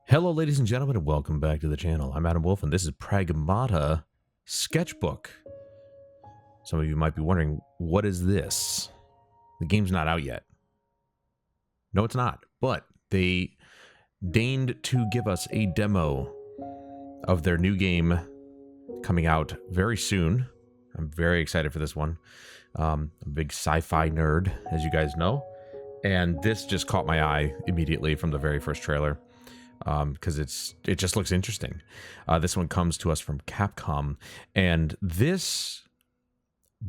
Hello, ladies and gentlemen, and welcome back to the channel. I'm Adam Wolf, and this is Pragmata Sketchbook. Some of you might be wondering, what is this? The game's not out yet. No, it's not, but they deigned to give us a demo of their new game coming out very soon. I'm very excited for this one. I'm a big sci-fi nerd, as you guys know, and this just caught my eye immediately from the very first trailer. Because it just looks interesting. This one comes to us from Capcom, and this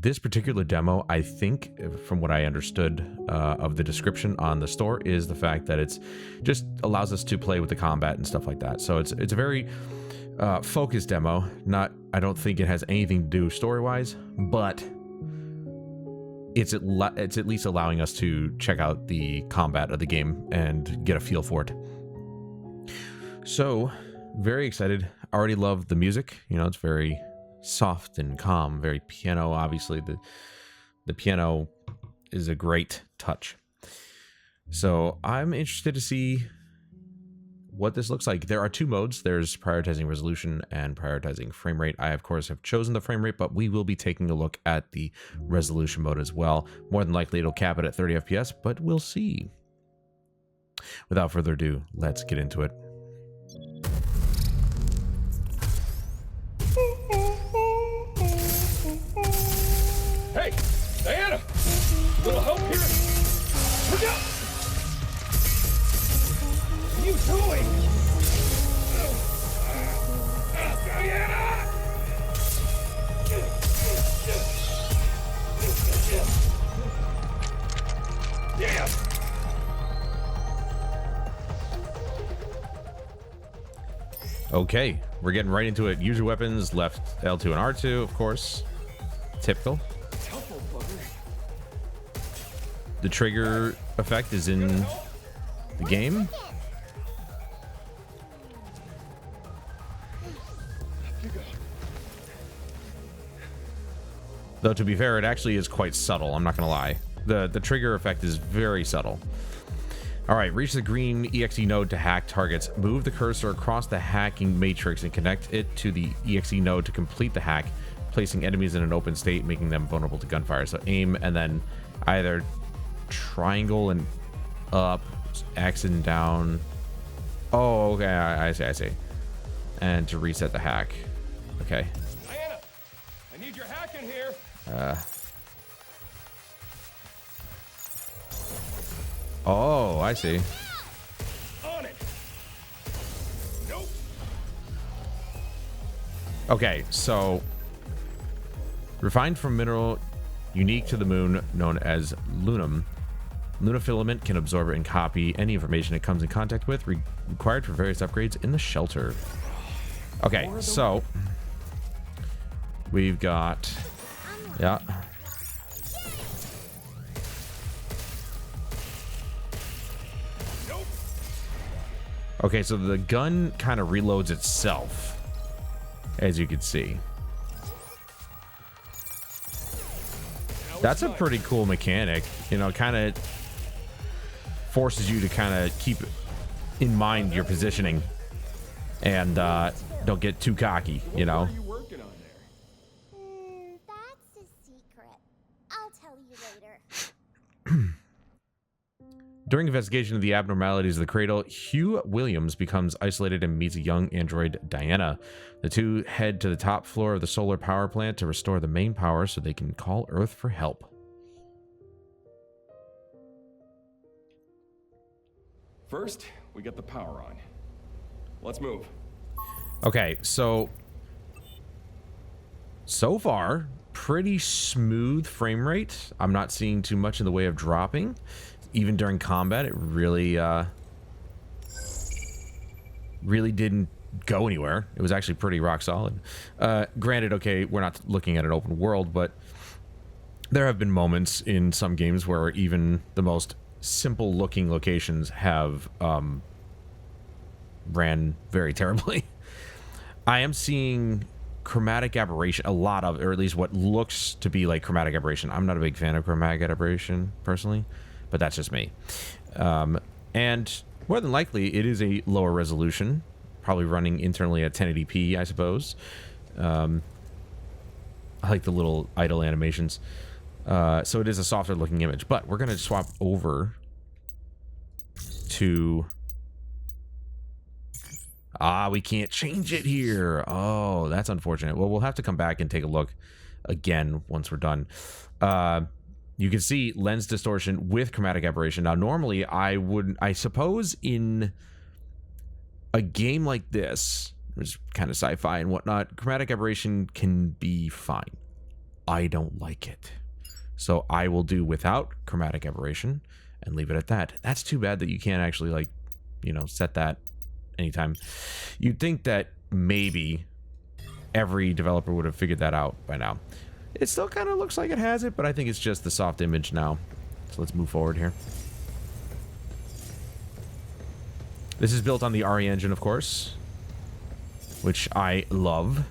particular demo, I think, from what I understood of the description on the store, is the fact that it's just allows us to play with the combat and stuff like that. So it's a very focused demo. I don't think it has anything to do story-wise, but it's at least allowing us to check out the combat of the game and get a feel for it. So, very excited. Already love the music. You know, it's very soft and calm, very piano. Obviously, the piano is a great touch. So, I'm interested to see what this looks like. There are two modes. There's prioritizing resolution and prioritizing frame rate. I, of course, have chosen the frame rate, but we will be taking a look at the resolution mode as well. More than likely, it'll cap it at 30 FPS, but we'll see. Without further ado, let's get into it. Hey, Diana! Little help here? Look out! What are you doing? Diana! Yeah! Okay, we're getting right into it. Use your weapons, left L2 and R2, of course. Typical. The trigger effect is in the game. Though, to be fair, it actually is quite subtle. I'm not going to lie. The trigger effect is very subtle. All right, reach the green EXE node to hack targets. Move the cursor across the hacking matrix and connect it to the EXE node to complete the hack, placing enemies in an open state, making them vulnerable to gunfire. So aim and then either triangle and up, X and down. Oh, okay, I see. And to reset the hack. Okay. Diana, I need your hack in here. Oh, I see. On it. Nope. Okay, so refined from mineral unique to the moon, known as lunum. Lunafilament can absorb and copy any information it comes in contact with, required for various upgrades in the shelter. Okay, so we've got, yeah. Okay, so the gun kind of reloads itself, as you can see. That's a pretty cool mechanic. You know, kind of forces you to kind of keep in mind your positioning and don't get too cocky, you know. What are you working on there? That's a secret. I'll tell you later. During investigation of the abnormalities of the cradle, Hugh Williams becomes isolated and meets a young android, Diana. The two head to the top floor of the solar power plant to restore the main power so they can call Earth for help. First, we get the power on. Let's move. Okay, so far, pretty smooth frame rate. I'm not seeing too much in the way of dropping. Even during combat, it really didn't go anywhere. It was actually pretty rock solid. Granted, okay, we're not looking at an open world, but there have been moments in some games where even the most simple looking locations have ran very terribly. I am seeing chromatic aberration, a lot of, or at least what looks to be like chromatic aberration. I'm not a big fan of chromatic aberration personally, but that's just me. And More than likely, it is a lower resolution, probably running internally at 1080p, I suppose. I like the little idle animations. So it is a softer looking image, but we're going to swap over to... we can't change it here. Oh, that's unfortunate. Well, we'll have to come back and take a look again once we're done. You can see lens distortion with chromatic aberration. Now, normally I suppose in a game like this, which is kind of sci-fi and whatnot, chromatic aberration can be fine. I don't like it. So I will do without chromatic aberration and leave it at that. That's too bad that you can't actually, like, you know, set that anytime. You'd think that maybe every developer would have figured that out by now. It still kind of looks like it has it, but I think it's just the soft image now. So let's move forward here. This is built on the RE engine, of course, which I love.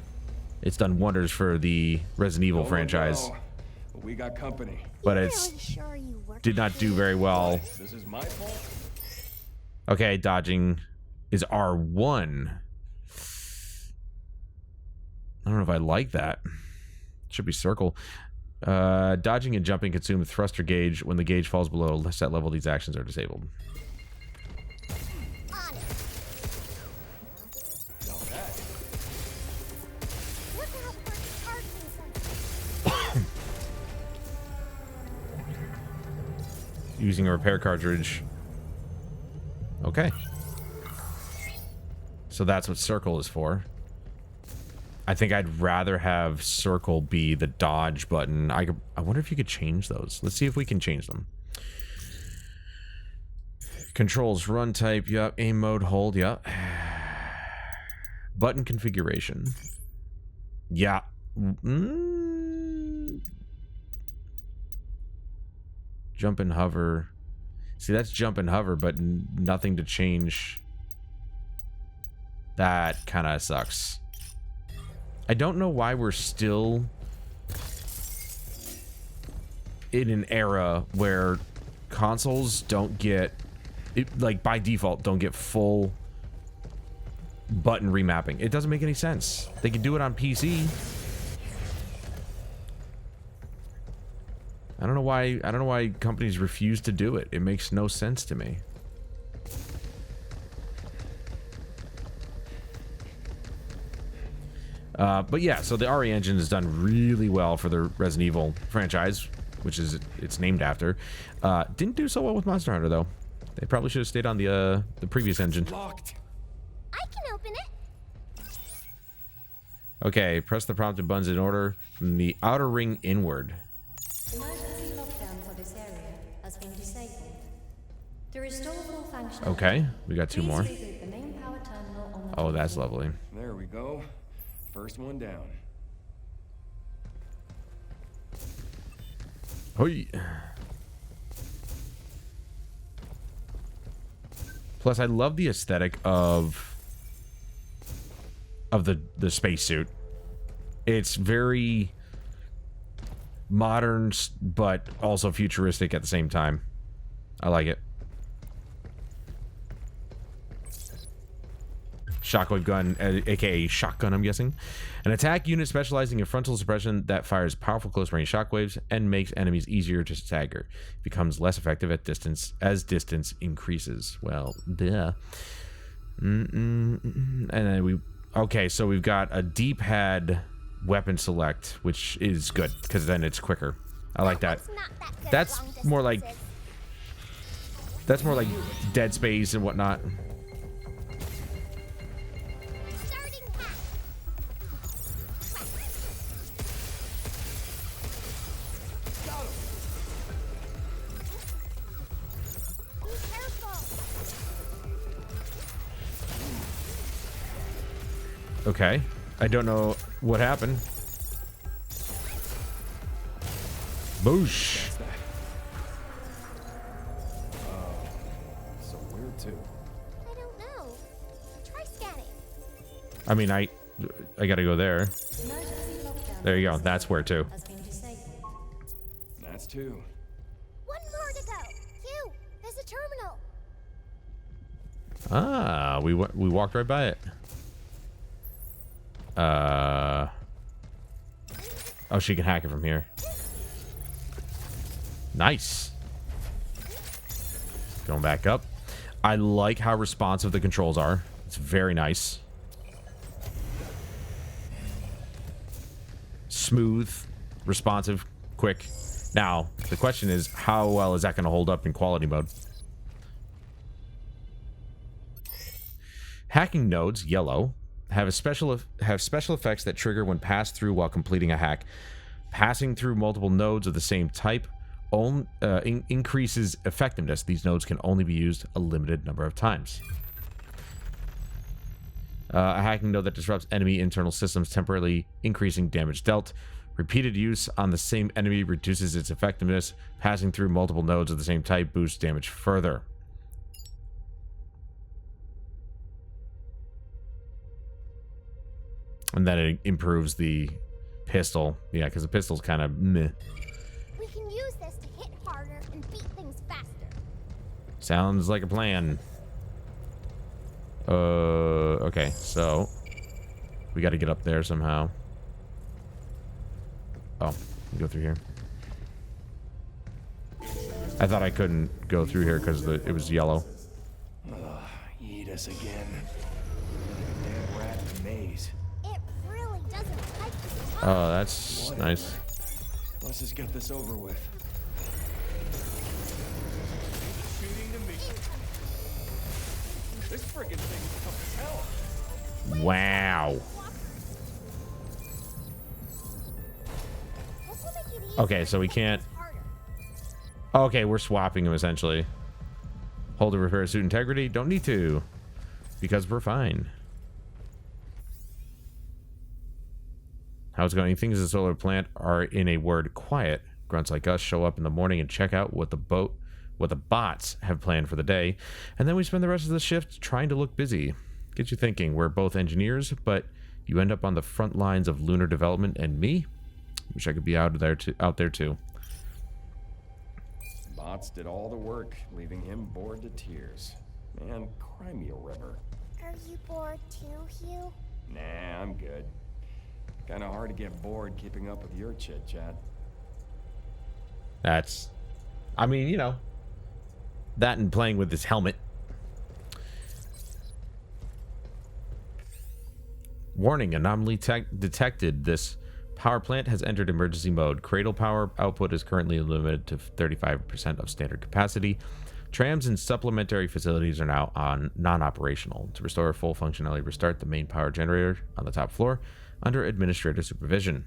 It's done wonders for the Resident Evil franchise. We got company. But it's did not do very well. This is my fault. Okay, dodging is R1. I don't know if I like that. Should be circle. Dodging and jumping consume thruster gauge. When the gauge falls below a set level, these actions are disabled. Using a repair cartridge. Okay. So that's what circle is for. I think I'd rather have circle be the dodge button. I wonder if you could change those. Let's see if we can change them. Controls, run type, yep. Aim mode, hold, yep. Button configuration. Yeah. Jump and hover. See, that's jump and hover, but nothing to change. That kind of sucks. I don't know why we're still in an era where consoles don't get, like by default, don't get full button remapping. It doesn't make any sense. They can do it on PC. I don't know why companies refuse to do it. It makes no sense to me. But yeah, so the RE engine has done really well for the Resident Evil franchise, which is it's named after. Didn't do so well with Monster Hunter though. They probably should have stayed on the previous engine. Locked. I can open it. Okay, press the prompted buttons in order from the outer ring inward. Emergency lockdown for this area has been disabled. To restore full function. Okay, we got two more. Please reboot the main power terminal on the Oh, that's lovely. There we go. First one down. Hoi. Plus, I love the aesthetic of the spacesuit. It's very modern, but also futuristic at the same time. I like it. Shockwave gun, aka shotgun, I'm guessing. An attack unit specializing in frontal suppression that fires powerful close-range shockwaves and makes enemies easier to stagger. Becomes less effective at distance as distance increases. Well, duh. And then we... Okay, so we've got a D-pad weapon select, which is good, because then it's quicker. I like that. That's more like... That's more like Dead Space and whatnot. Okay. I don't know what happened. Boosh. So where to? I don't know. Try scanning. I mean, I gotta go there. Emergency lockdown There you go. That's where to. has been disabled. That's two. One more to go. Q, there's a terminal. Ah, we walked right by it. Oh, she can hack it from here. Nice. Going back up. I like how responsive the controls are. It's very nice. Smooth, responsive, quick. Now, the question is, how well is that going to hold up in quality mode? Hacking nodes, yellow, have special effects that trigger when passed through while completing a hack. Passing through multiple nodes of the same type increases effectiveness. These nodes can only be used a limited number of times. A hacking node that disrupts enemy internal systems, temporarily increasing damage dealt. Repeated use on the same enemy reduces its effectiveness. Passing through multiple nodes of the same type boosts damage further. And then it improves the pistol. Yeah, because the pistol's kind of meh. We can use this to hit harder and beat things faster. Sounds like a plan. Okay, so we got to get up there somehow. Oh, go through here. I thought I couldn't go through here because it was yellow. Eat us again. Damn rat in the maze. It really doesn't like this. Oh, that's nice. Let's just get this over with. Shooting to me. This friggin' thing is tough as hell. Wow. This will make it easier Okay, so we to can't. hit harder. Okay, we're swapping them essentially. Hold to repair suit integrity. Don't need to, because we're fine. How's it going? Things in the solar plant are, in a word, quiet. Grunts like us show up in the morning and check out what the bots have planned for the day, and then we spend the rest of the shift trying to look busy. Gets you thinking. We're both engineers, but you end up on the front lines of lunar development, and me? Wish I could be out there too. Bots did all the work, leaving him bored to tears. Man, cry me a river. Are you bored too, Hugh? Nah, I'm good. Kinda hard to get bored keeping up with your chit-chat. That's, I mean, you know, that and playing with this helmet. Warning, anomaly detected. This power plant has entered emergency mode. Cradle power output is currently limited to 35% of standard capacity. Trams and supplementary facilities are now non-operational. To restore full functionality, restart the main power generator on the top floor under administrator supervision.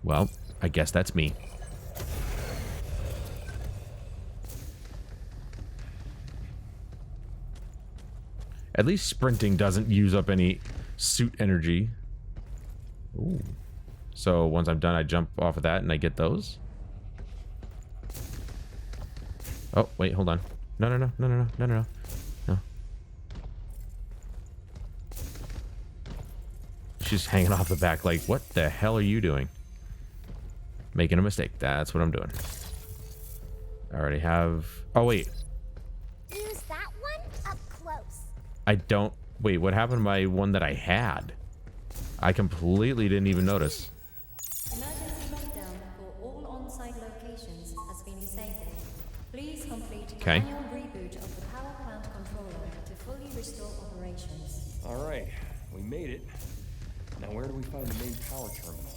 Well, I guess that's me. At least sprinting doesn't use up any suit energy. Ooh. So once I'm done, I jump off of that and I get those. Oh, wait, hold on. No. She's hanging off the back like, what the hell are you doing? Making a mistake. That's what I'm doing. I already have... Oh, wait. Use that one up close. I don't... Wait, what happened to my one that I had? I completely didn't even notice. Emergency lockdown for all on-site locations has been disabled. Please complete Okay. manual reboot of the power plant controller to fully restore operations. Alright, we made it. Now where do we find the main power terminal?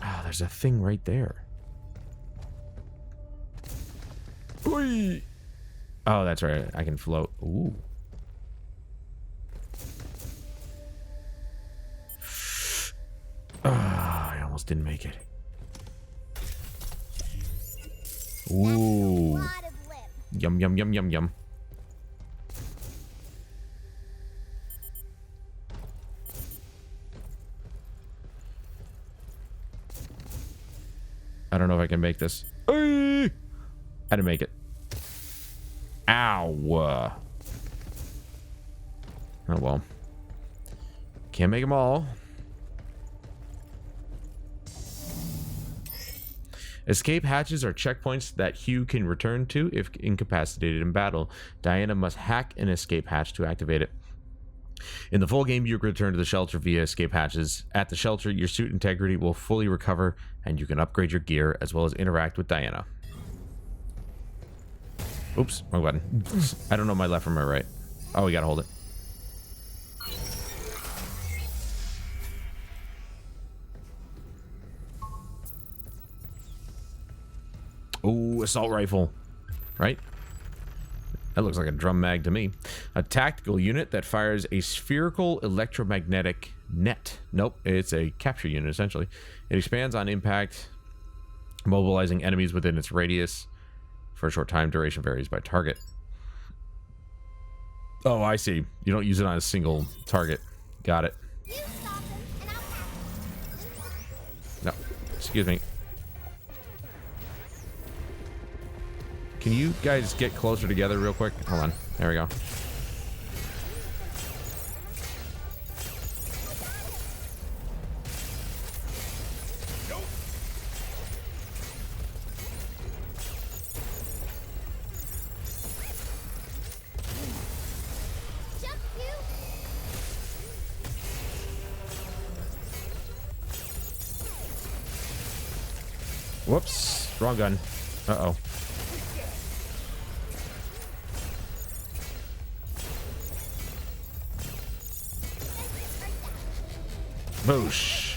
Ah, there's a thing right there. Oi! Oh, that's right. I can float. Ooh. Ah, I almost didn't make it. Ooh. Lot of lip. Yum, yum, yum, yum, yum. I don't know if I can make this. I didn't make it. Ow. Oh, well. Can't make them all. Escape hatches are checkpoints that Hugh can return to if incapacitated in battle. Diana must hack an escape hatch to activate it. In the full game, you can return to the shelter via escape hatches. At the shelter, your suit integrity will fully recover, and you can upgrade your gear as well as interact with Diana. Oops, wrong button. I don't know my left from my right. Oh, we gotta hold it. Oh, assault rifle. Right? That looks like a drum mag to me. A tactical unit that fires a spherical electromagnetic net. Nope, it's a capture unit, essentially. It expands on impact, mobilizing enemies within its radius. For a short time, duration varies by target. Oh, I see. You don't use it on a single target. Got it. You stop him, and I'll have No, excuse me. Can you guys get closer together real quick? Hold on. There we go. jump you. Whoops. Wrong gun. Uh-oh. Boosh.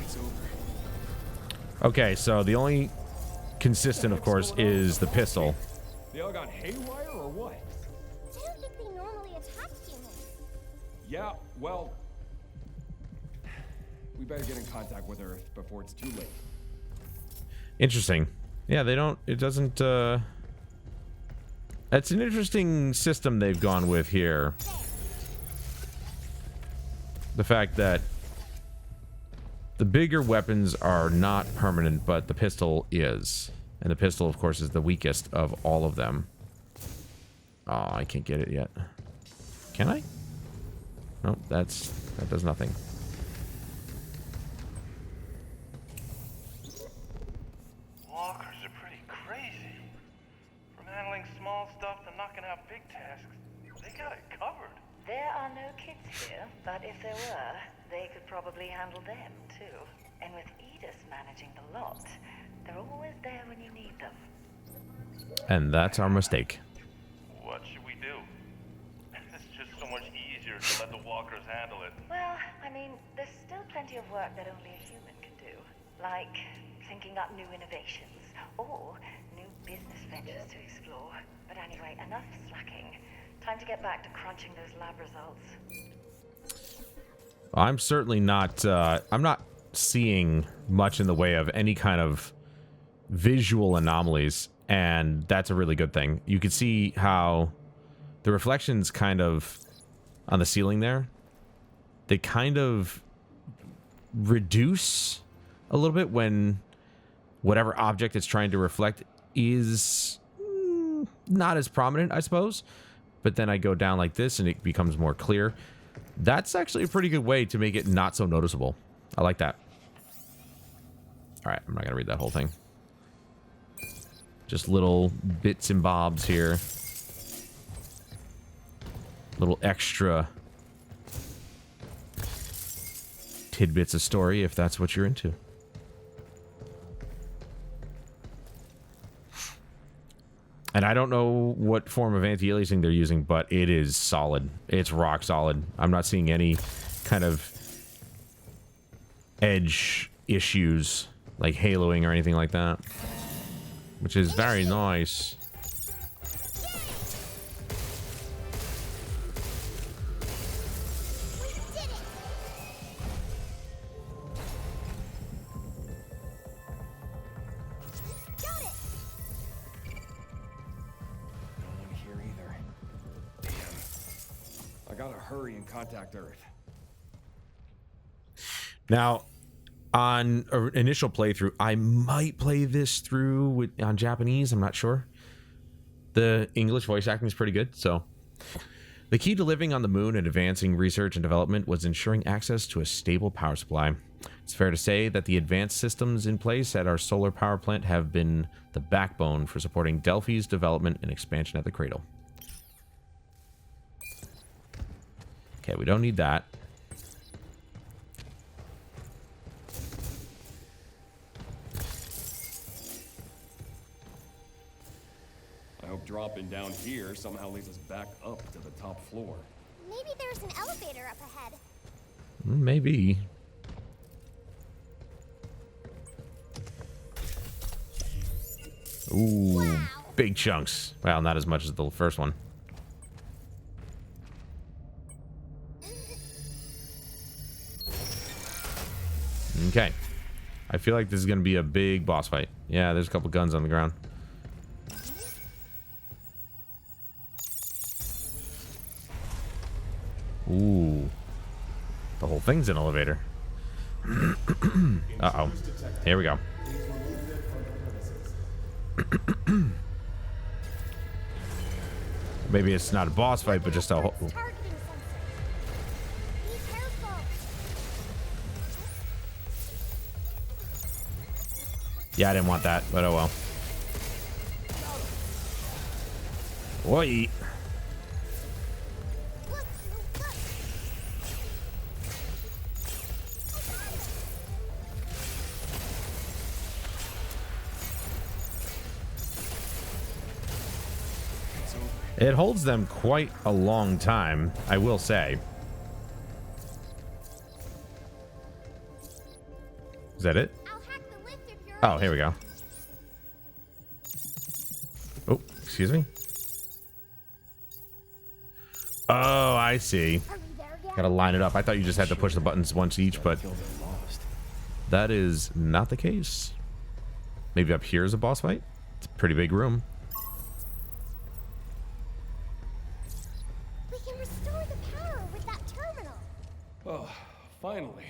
It's over. Okay, so the only consistent, of course, is the pistol. They all got haywire or what? I don't think they normally attack humans. Yeah, well, we better get in contact with Earth before it's too late. Interesting. Yeah, they don't... It doesn't, That's an interesting system they've gone with here. The fact that the bigger weapons are not permanent, but the pistol is. And the pistol, of course, is the weakest of all of them. Oh, I can't get it yet. Can I? Nope, that does nothing. Walkers are pretty crazy. From handling small stuff to knocking out big tasks, they got it covered. There are no kids here, but if there were, they could probably handle them, too. And with Edith managing the lot, they're always there when you need them. And that's our mistake. What should we do? It's just so much easier to let the walkers handle it. Well, I mean, there's still plenty of work that only a human can do. Like thinking up new innovations, or new business ventures to explore. But anyway, enough slacking. Time to get back to crunching those lab results. I'm certainly not, I'm not seeing much in the way of any kind of visual anomalies, and that's a really good thing. You can see how the reflections kind of on the ceiling there, they kind of reduce a little bit when whatever object it's trying to reflect is not as prominent, I suppose. But then I go down like this and it becomes more clear. That's actually a pretty good way to make it not so noticeable. I like that. All right, I'm not gonna read that whole thing. Just little bits and bobs here. Little extra tidbits of story if that's what you're into. And I don't know what form of anti-aliasing they're using, but it is solid. It's rock solid. I'm not seeing any kind of edge issues like haloing or anything like that, which is very nice. Hurry and contact Earth. Now, on an initial playthrough, I might play this through on Japanese. I'm not sure. The English voice acting is pretty good, so The key to living on the moon and advancing research and development was ensuring access to a stable power supply. It's fair to say that the advanced systems in place at our solar power plant have been the backbone for supporting Delphi's development and expansion at the cradle. Okay, we don't need that. I hope dropping down here somehow leads us back up to the top floor. Maybe there's an elevator up ahead. Maybe. Ooh, Wow. big chunks. Well, not as much as the first one. Okay. I feel like this is going to be a big boss fight. Yeah, there's a couple guns on the ground. Ooh. The whole thing's an elevator. Uh-oh. Here we go. Maybe it's not a boss fight, but just a whole... Targeting sensor. Be careful. Yeah, I didn't want that, but oh well. Oi. Look, look. It holds them quite a long time, I will say. Is that it? I'll hack the lift if you're Oh, here we go. Oh, excuse me. Oh, I see. Are we there yet? Gotta line it up. I thought you just had to push the buttons once each, but Killed it lost. that is not the case. Maybe up here is a boss fight? It's a pretty big room. We can restore the power with that terminal. Oh, finally.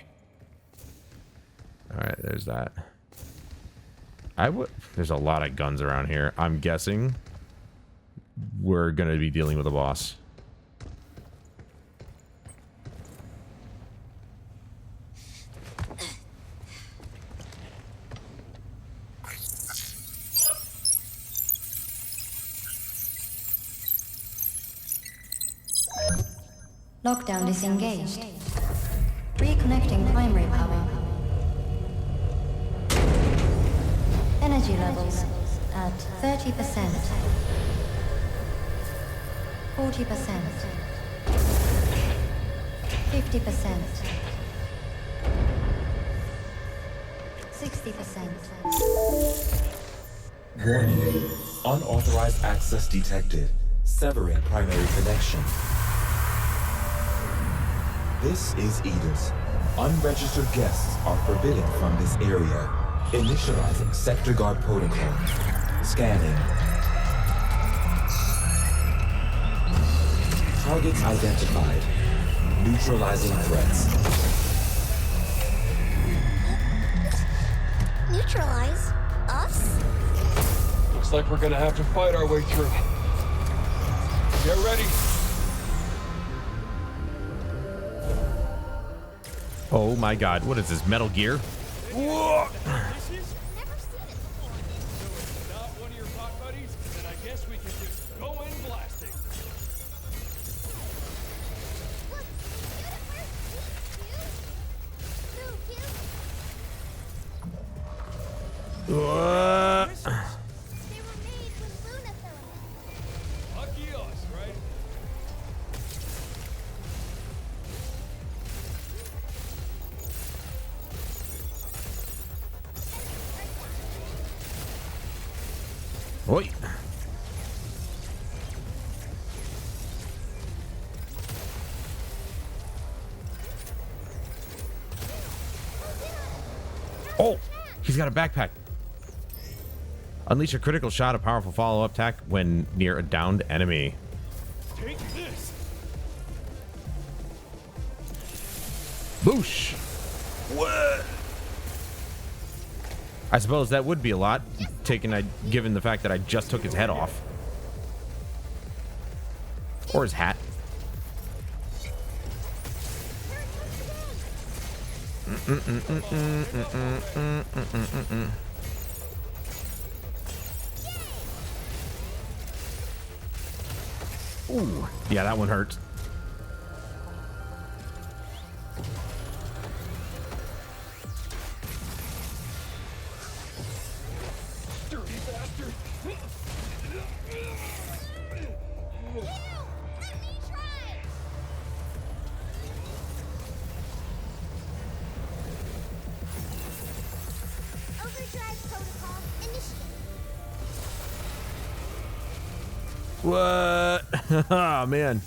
All right, there's that. There's a lot of guns around here. I'm guessing we're gonna be dealing with a boss. Lockdown disengaged. Reconnecting primary power. Energy levels at 30%. 40%. 50%. 60%. Warning. Unauthorized access detected. Severing primary connection. This is Edith. Unregistered guests are forbidden from this area. Initializing sector guard protocol. Scanning. Targets identified. Neutralizing threats. Neutralize us? Looks like we're gonna have to fight our way through. Get ready. Oh my god, what is this, Metal Gear? Whoa! Never seen it before. So it's not one of your pot buddies? Then I guess we can just go in blasting. Look, beautiful. Cute. They were made with Luna filament. Lucky us, right? Oi! Oh! He's got a backpack. Unleash a critical shot, a powerful follow-up attack when near a downed enemy. Take this. Boosh! What? I suppose that would be a lot, given the fact that I just took his head off. Or his hat. Ooh, yeah, that one hurt. Dirty bastard! Overdrive protocol initiated. What? Oh, man.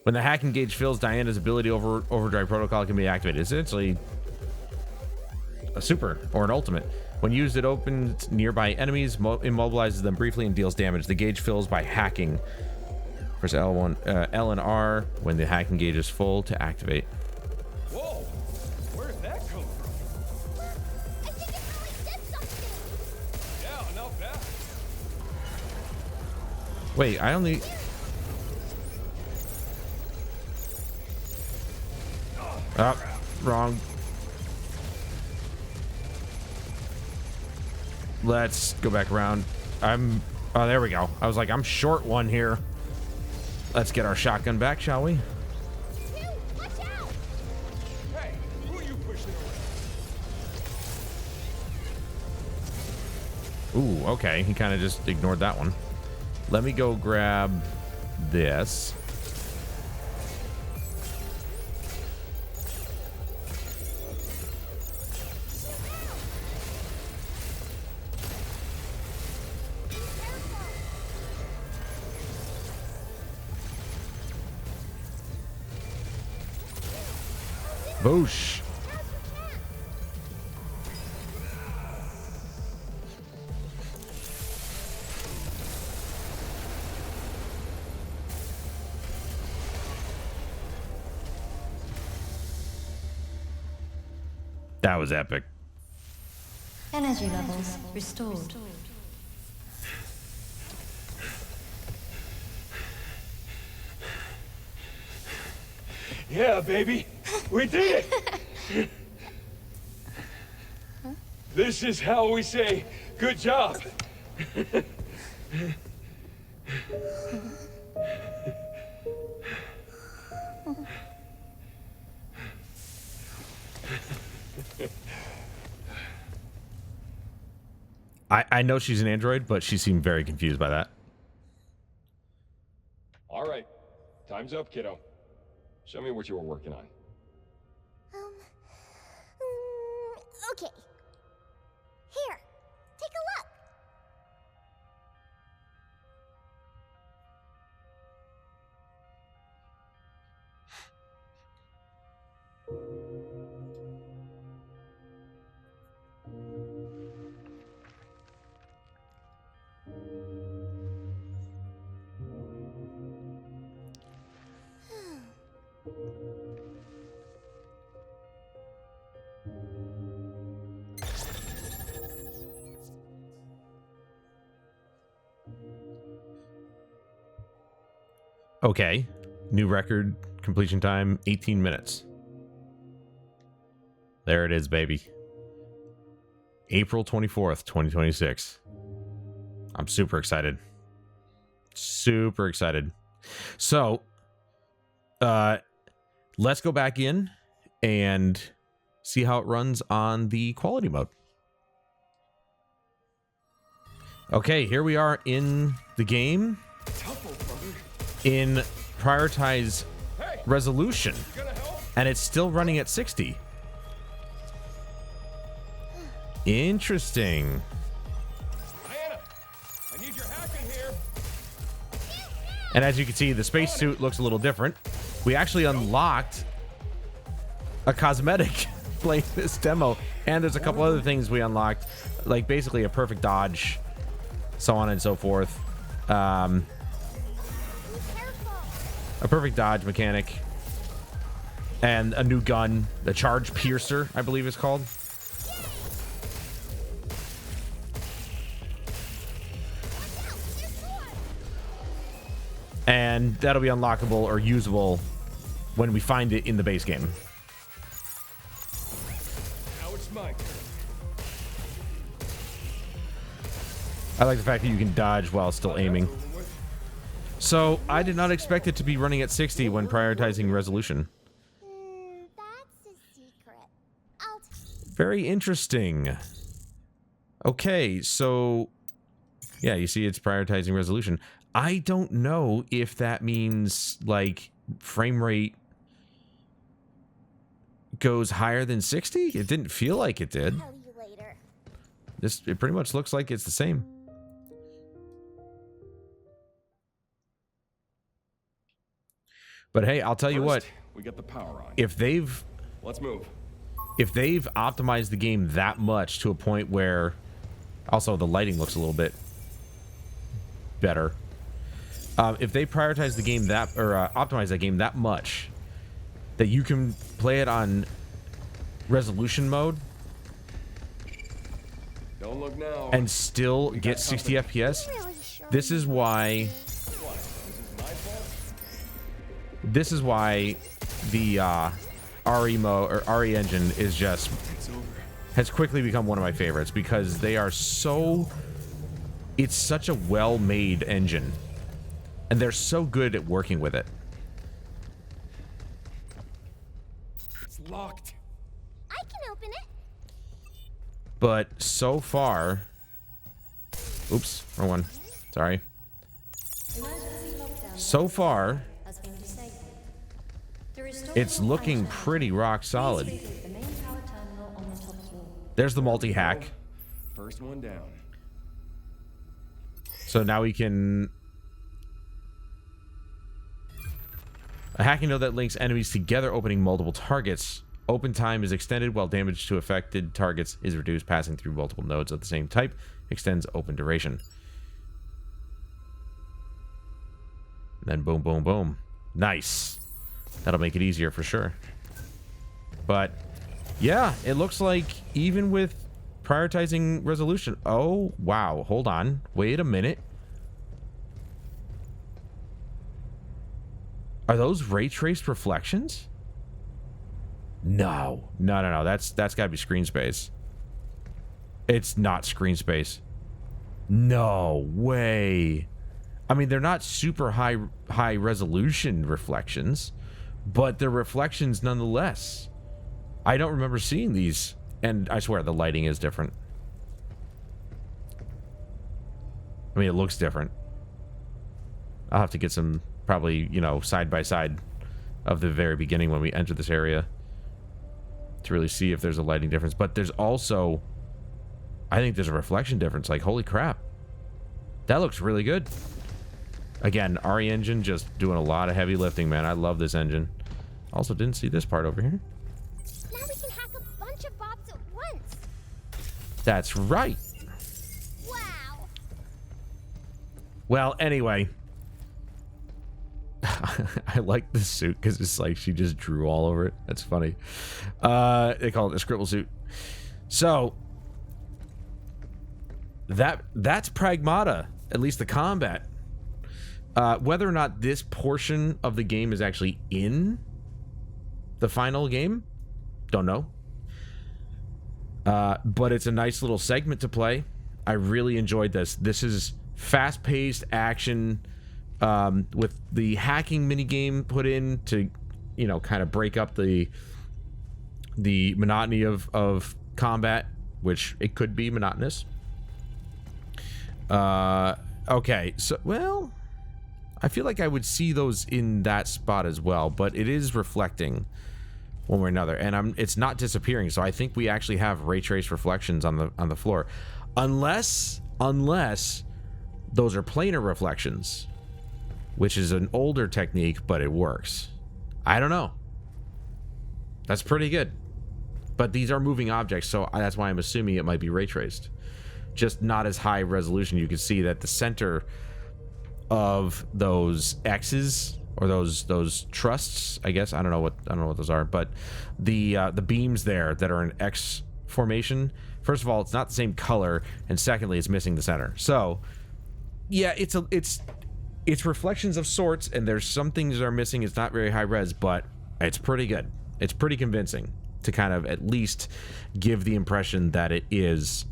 When the hacking gauge fills, Diana's ability over overdrive protocol can be activated. It's essentially a super or an ultimate. When used, it opens nearby enemies, immobilizes them briefly, and deals damage. The gauge fills by hacking. Press L1, L and R when the hacking gauge is full to activate. Whoa! Where did that come from? Look, I think it really did something. Yeah, not bad. Wait, I only... Oh, wrong. Let's go back around. Oh, there we go. I was like, I'm short one here. Let's get our shotgun back, shall we? Phew, watch out! Hey, who are you pushing around? Ooh, okay. He kind of just ignored that one. Let me go grab this. Boosh. That was epic. Energy levels restored. Yeah, baby. We did it! This is how we say, good job. I know she's an android, but she seemed very confused by that. All right. Time's up, kiddo. Show me what you were working on. Okay. Here, take a look. Okay. New record completion time, 18 minutes. There it is, baby. April 24th, 2026. I'm super excited. Super excited. So, let's go back in and see how it runs on the quality mode. Okay, here we are in the game. In prioritize resolution, and it's still running at 60. Interesting. Diana, I need your hacking here. And as you can see, the spacesuit looks a little different. We actually unlocked a cosmetic playing this demo, and there's a couple other things we unlocked, like basically a perfect dodge, so on and so forth. A perfect dodge mechanic, and a new gun, the Charge Piercer, I believe it's called. And that'll be unlockable or usable when we find it in the base game. my turn. I like the fact that you can dodge while still aiming. So, I did not expect it to be running at 60 when prioritizing resolution. That's a secret. I'll Very interesting. Okay, so... yeah, you see it's prioritizing resolution. I don't know if that means, like, frame rate goes higher than 60? It didn't feel like it did. tell you later. It pretty much looks like it's the same. But hey, I'll tell you what, We get the power on. if they've Let's move. optimized the game that much to a point where also the lighting looks a little bit better. If they prioritize the game that, or optimize that game that much that you can play it on resolution mode Don't look now. and still get 60 FPS, Really sure. this is why What? This is my fault? this is why the RE mode or RE engine is just It's over. has quickly become one of my favorites because they are so, it's such a well-made engine and they're so good at working with it. It's locked. I can open it. But so far, oops, wrong one, sorry. Emergency lockdown So far, has been disabled. To restore it's your looking functionality, pretty rock solid. please reboot the main power terminal on the top floor. There's the multi-hack. First one down. So now we can... a hacking node that links enemies together, opening multiple targets. Open time is extended while damage to affected targets is reduced. Passing through multiple nodes of the same type extends open duration. And then boom, boom, boom. Nice. That'll make it easier for sure. But yeah, it looks like even with prioritizing resolution... oh, wow. Hold on. Wait a minute. Are those ray traced reflections? No. No. That's got to be screen space. It's not screen space. No way. I mean, they're not super high resolution reflections, but they're reflections nonetheless. I don't remember seeing these, and I swear the lighting is different. I mean, it looks different. I'll have to get some, probably, you know, side by side of the very beginning when we enter this area to really see if there's a lighting difference. But there's also, I think there's a reflection difference. Like, holy crap. That looks really good. Again, RE engine just doing a lot of heavy lifting, man. I love this engine. Also didn't see this part over here. Now we can hack a bunch of bots at once. That's right. Wow. Well, anyway. I like this suit because it's like she just drew all over it. That's funny. They call it a scribble suit. So that's Pragmata, at least the combat. Whether or not this portion of the game is actually in the final game, don't know. But it's a nice little segment to play. I really enjoyed this. This is fast-paced action with the hacking minigame put in to, you know, kind of break up the monotony of combat, which it could be monotonous. Okay, so, well, I feel like I would see those in that spot as well, but it is reflecting one way or another, and it's not disappearing. So I think we actually have ray trace reflections on the floor, unless those are planar reflections, which is an older technique, but it works. I don't know. That's pretty good, but these are moving objects, so that's why I'm assuming it might be ray traced, just not as high resolution. You can see that the center of those X's or those trusts, I guess, I don't know what those are, but the beams there that are in X formation, first of all, it's not the same color, and secondly, it's missing the center. So yeah, it's reflections of sorts, and there's some things that are missing. It's not very high res, but it's pretty good. It's pretty convincing. to kind of at least give the impression that it is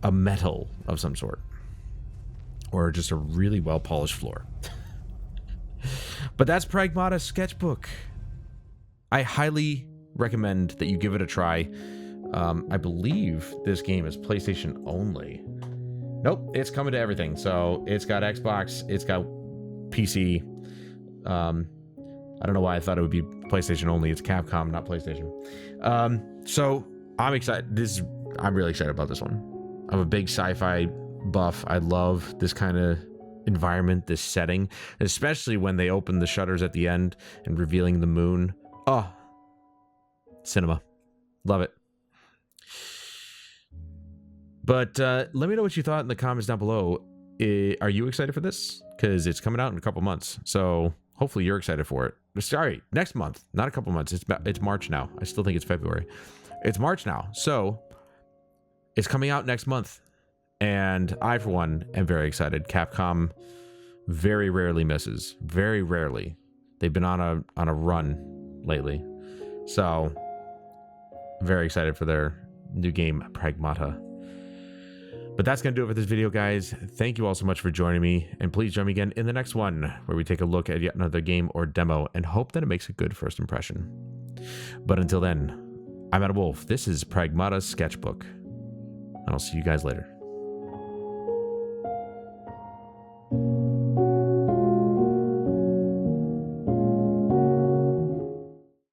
a metal of some sort, or just a really well polished floor. But that's Pragmata Sketchbook. I highly recommend that you give it a try. I believe this game is PlayStation only. Nope, it's coming to everything. So it's got Xbox, it's got PC. I don't know why I thought it would be PlayStation only. It's Capcom, not PlayStation. So I'm excited. I'm really excited about this one. I'm a big sci-fi buff. I love this kind of environment, this setting, especially when they open the shutters at the end and revealing the moon. Oh, cinema. Love it. But let me know what you thought in the comments down below. Are you excited for this? Because it's coming out in a couple months. So hopefully you're excited for it. Sorry, next month, not a couple months. It's March now. I still think it's February. It's March now. So it's coming out next month. And I, for one, am very excited. Capcom very rarely misses. Very rarely. They've been on a run lately. So very excited for their new game, Pragmata. But that's going to do it for this video, guys. Thank you all so much for joining me. And please join me again in the next one, where we take a look at yet another game or demo and hope that it makes a good first impression. But until then, I'm Adam Wolf. This is Pragmata Sketchbook. And I'll see you guys later.